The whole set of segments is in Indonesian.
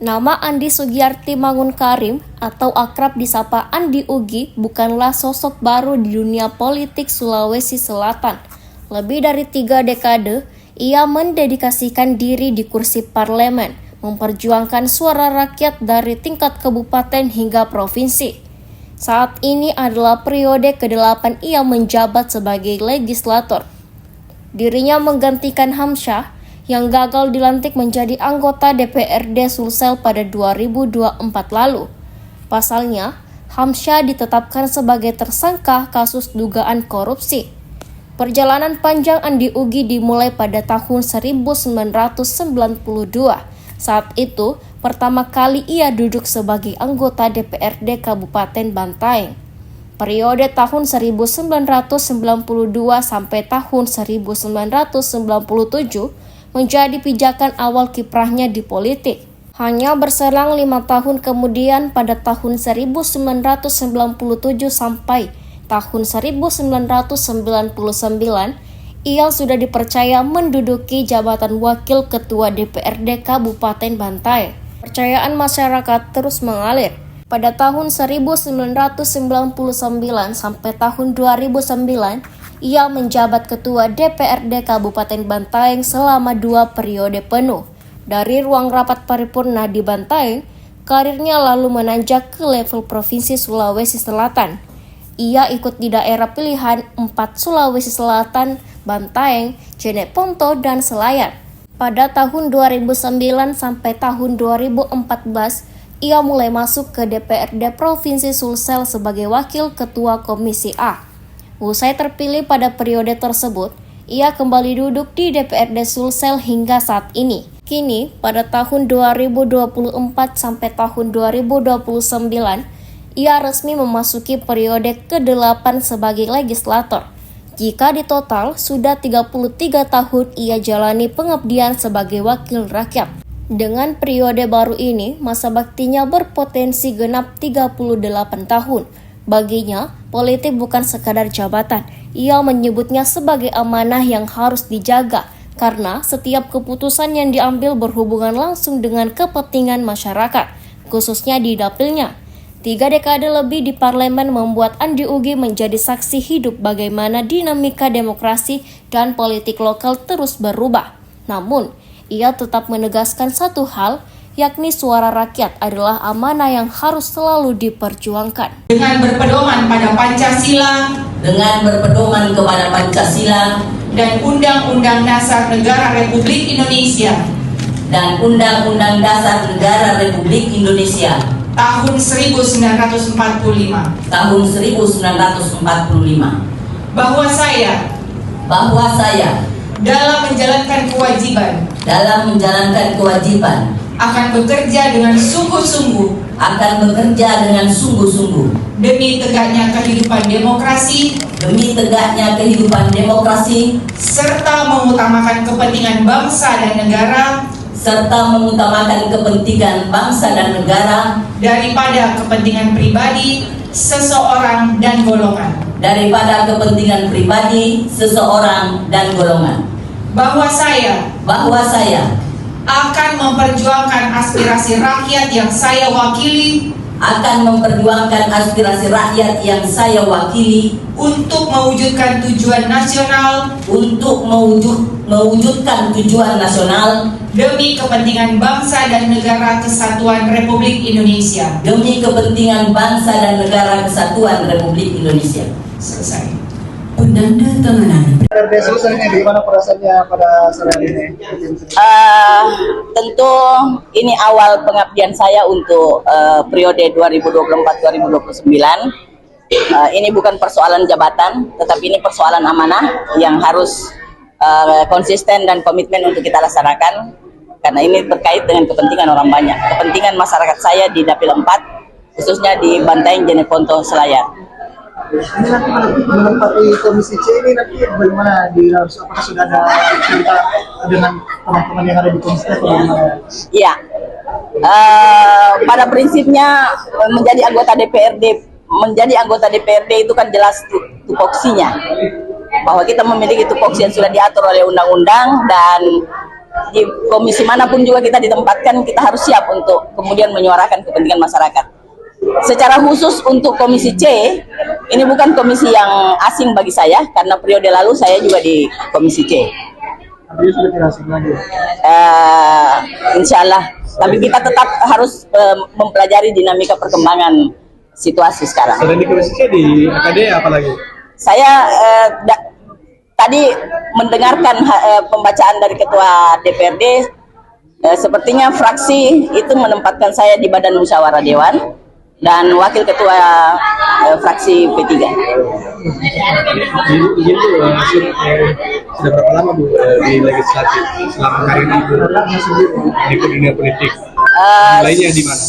Nama Andi Sugiyarti Mangunkarim atau akrab disapa Andi Ugi bukanlah sosok baru di dunia politik Sulawesi Selatan. Lebih dari 3 dekade, ia mendedikasikan diri di kursi parlemen, memperjuangkan suara rakyat dari tingkat kabupaten hingga provinsi. Saat ini adalah periode ke-8 ia menjabat sebagai legislator. Dirinya menggantikan Hamsyah yang gagal dilantik menjadi anggota DPRD Sulsel pada 2024 lalu. Pasalnya, Hamsyah ditetapkan sebagai tersangka kasus dugaan korupsi. Perjalanan panjang Andi Ugi dimulai pada tahun 1992. Saat itu, pertama kali ia duduk sebagai anggota DPRD Kabupaten Bantaeng. Periode tahun 1992 sampai tahun 1997 menjadi pijakan awal kiprahnya di politik. Hanya berselang 5 tahun kemudian pada tahun 1997 sampai tahun 1999, ia sudah dipercaya menduduki jabatan Wakil Ketua DPRD Kabupaten Bantaeng. Kepercayaan masyarakat terus mengalir. Pada tahun 1999 sampai tahun 2009, ia menjabat Ketua DPRD Kabupaten Bantaeng selama 2 periode penuh. Dari ruang rapat paripurna di Bantaeng, karirnya lalu menanjak ke level Provinsi Sulawesi Selatan. Ia ikut di daerah pilihan 4 Sulawesi Selatan, Bantaeng, Jeneponto, dan Selayar. Pada tahun 2009 sampai tahun 2014, ia mulai masuk ke DPRD Provinsi Sulsel sebagai Wakil Ketua Komisi A. Usai terpilih pada periode tersebut, ia kembali duduk di DPRD Sulsel hingga saat ini. Kini, pada tahun 2024 sampai tahun 2029, ia resmi memasuki periode ke-8 sebagai legislator. Jika ditotal, sudah 33 tahun ia jalani pengabdian sebagai wakil rakyat. Dengan periode baru ini, masa baktinya berpotensi genap 38 tahun. Baginya, politik bukan sekadar jabatan. Ia menyebutnya sebagai amanah yang harus dijaga, karena setiap keputusan yang diambil berhubungan langsung dengan kepentingan masyarakat, khususnya di dapilnya. 3 dekade lebih di parlemen membuat Andi Ugi menjadi saksi hidup bagaimana dinamika demokrasi dan politik lokal terus berubah. Namun, ia tetap menegaskan satu hal, yakni suara rakyat adalah amanah yang harus selalu diperjuangkan. Dengan berpedoman pada Pancasila, dan Undang-Undang Dasar Negara Republik Indonesia, tahun 1945, bahwa saya dalam menjalankan kewajiban akan bekerja dengan sungguh-sungguh demi tegaknya kehidupan demokrasi, serta mengutamakan kepentingan bangsa dan negara daripada kepentingan pribadi seseorang dan golongan. Bahwa saya akan memperjuangkan aspirasi rakyat yang saya wakili untuk mewujudkan tujuan nasional demi kepentingan bangsa dan negara kesatuan Republik Indonesia. Selesai. Penandatanganan. Selesai, bagaimana perasaannya pada sore ini? Tentu ini awal pengabdian saya untuk periode 2024-2029. Ini bukan persoalan jabatan, tetapi ini persoalan amanah yang harus konsisten dan komitmen untuk kita laksanakan, karena ini terkait dengan kepentingan orang banyak, kepentingan masyarakat saya di Dapil 4, khususnya di Bantaeng, Jeneponto, Selayar. Ini nanti menempati Komisi C ini nanti bagaimana? Apakah sudah ada cerita dengan teman-teman yang ada di Komisi C atau bagaimana? Iya, pada prinsipnya menjadi anggota DPRD itu kan jelas tupoksinya, bahwa kita memiliki tupoksi yang sudah diatur oleh undang-undang, dan di komisi manapun juga kita ditempatkan, kita harus siap untuk kemudian menyuarakan kepentingan masyarakat. Secara khusus untuk Komisi C, ini bukan komisi yang asing bagi saya, karena periode lalu saya juga di Komisi C. Artinya sudah tidak asing lagi. Insya Allah. Tapi kita tetap harus mempelajari dinamika perkembangan situasi sekarang. Selain di Komisi C, di AKD apa lagi? Saya tadi mendengarkan pembacaan dari Ketua DPRD, sepertinya fraksi itu menempatkan saya di Badan Musyawarah Dewan dan Wakil Ketua fraksi P3. Izin Bu, sudah berapa lama Bu di legislatif selama karir Ibu di dunia politik? Mulainya di mana?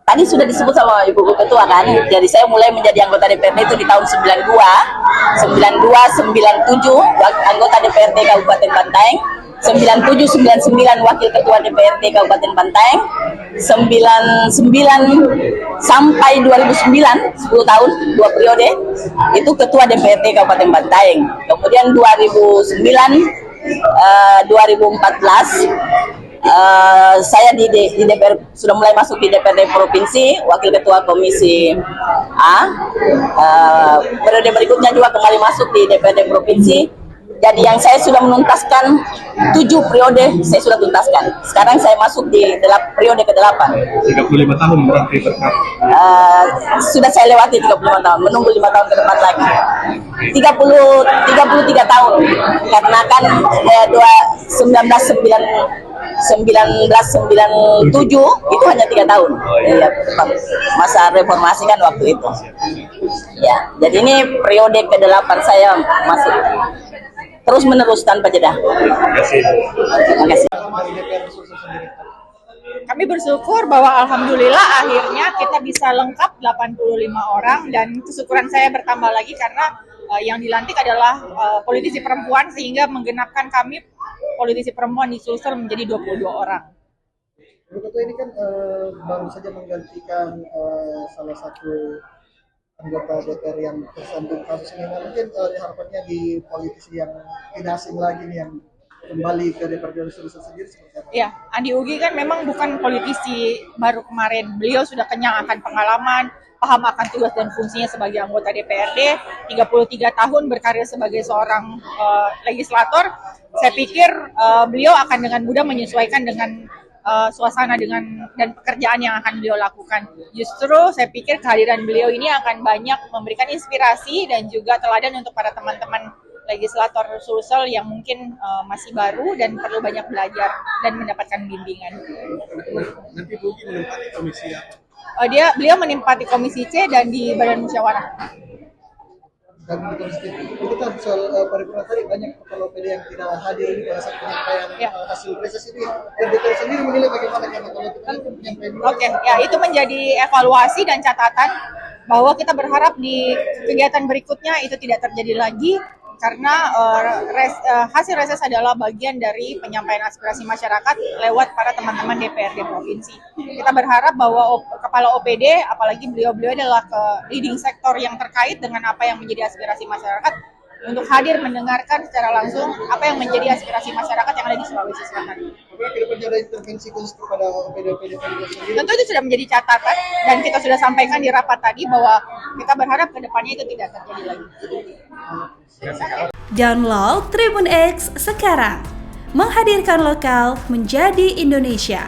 Tadi sudah disebut sama Ibu Ketua kan, jadi saya mulai menjadi anggota DPRD itu di tahun 97, anggota DPRD Kabupaten Bantaeng, 97, 99 Wakil Ketua DPRD Kabupaten Bantaeng, 99 sampai 2009, 10 tahun, 2 periode, itu Ketua DPRD Kabupaten Bantaeng. Kemudian 2009, 2014, saya di DPR sudah mulai masuk di DPRD Provinsi, Wakil Ketua Komisi A. Periode berikutnya juga kembali masuk di DPRD Provinsi. Jadi yang saya sudah menuntaskan 7 periode, saya sudah tuntaskan. Sekarang saya masuk di periode ke-8. 35 tahun berarti berkat. Sudah saya lewati 35 tahun, menunggu 5 tahun ke depan lagi. 33 tahun, karena kan 1997 itu hanya 3 tahun. Ya, masa reformasi kan waktu itu. Ya, jadi ini periode ke-8 saya masuk. Terus menerus tanpa jeda. Terima kasih. Kami bersyukur bahwa alhamdulillah akhirnya kita bisa lengkap 85 orang, dan kesyukuran saya bertambah lagi karena yang dilantik adalah politisi perempuan, sehingga menggenapkan kami politisi perempuan di Sulsel menjadi 22 orang. Bu Ketua, ini kan baru saja menggantikan salah satu anggota DPR yang tersandung kasus ini. Nah, mungkin harapannya di politisi yang tidak asing lagi nih, yang kembali ke DPR Sulsel sendiri seperti apa? Ya, Andi Ugi kan memang bukan politisi baru kemarin. Beliau sudah kenyang akan pengalaman, paham akan tugas dan fungsinya sebagai anggota DPRD, 33 tahun berkarir sebagai seorang legislator. Saya pikir beliau akan dengan mudah menyesuaikan dengan suasana dan pekerjaan yang akan beliau lakukan. Justru saya pikir kehadiran beliau ini akan banyak memberikan inspirasi dan juga teladan untuk para teman-teman legislator Sulsel yang mungkin masih baru dan perlu banyak belajar dan mendapatkan bimbingan. Nanti Bu menempati komisi apa? Beliau menempati Komisi C dan di Badan Musyawarah. Dan di Komisi kita soal paripurna tadi banyak kepala OPD yang tidak hadir ini pada saat penyampaian hasil reses ini. Dan DPR sendiri menilai bagaimana karena kalau kita kan penyampaian. Oke, ya itu menjadi evaluasi dan catatan bahwa kita berharap di kegiatan berikutnya itu tidak terjadi lagi, karena hasil reses adalah bagian dari penyampaian aspirasi masyarakat lewat para teman-teman DPRD provinsi. Kita berharap bahwa kepala OPD, apalagi beliau-beliau adalah leading sektor yang terkait dengan apa yang menjadi aspirasi masyarakat, untuk hadir mendengarkan secara langsung apa yang menjadi aspirasi masyarakat yang ada di Sulawesi Selatan. Apakah ke depannya ada intervensi khusus kepada OPD-OPD sendiri? Tentu itu sudah menjadi catatan, dan kita sudah sampaikan di rapat tadi bahwa kita berharap ke depannya itu tidak terjadi lagi. Download Tribun X sekarang, menghadirkan lokal menjadi Indonesia.